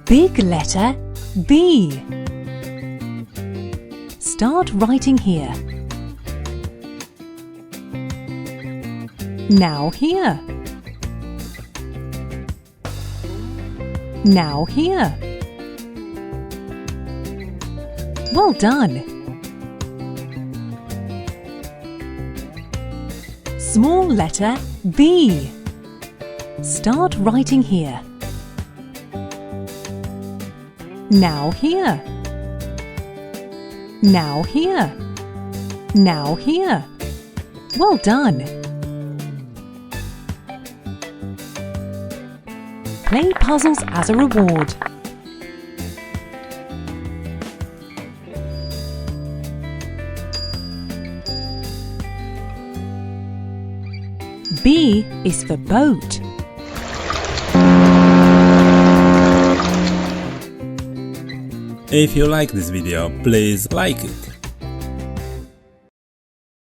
Big letter B. Start writing here. Now here. Now here. Well done. Small letter B. Start writing here. Now here. Now here. Now here. Well done. Play puzzles as a reward. B is for boat. If you like this video, please like it.